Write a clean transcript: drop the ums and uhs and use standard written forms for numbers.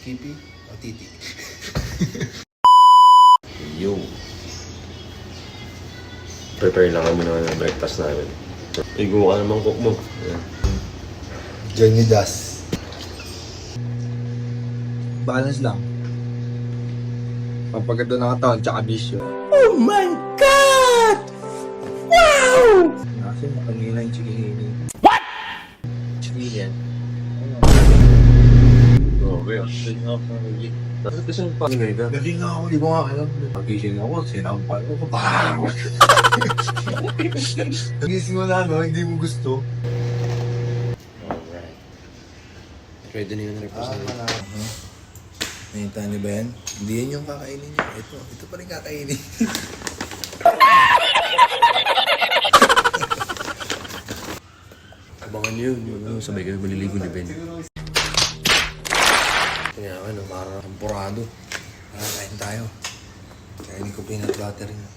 Skippy o Titi? Yo. Prepare lang kami ng breakfast namin. Igo ka naman cook mo. Ayan. Johnny Das. Balance lang. Pampaganda ng katawan, tsaka bisyo. Oh my God! Wow! Kasi makanina yung chikihini. Chikihin. Okay. Bakit kasi yung pangingay ka? Galing nga ako, di ko nga alam. Pagising ako, sinampal ko. Bang! Nagising mo na, no? Hindi mo gusto. Alright. Ready na yung request na yun. Nakita niyo ba yan? Hindi yan yung kakainin niyo. Ito pa rin kakainin. Abangan niyo yun. Sabay kami maliligo ni Ben. Kaya ano, parang tampurado. Kain tayo. Kainin ko peanut butter niyo.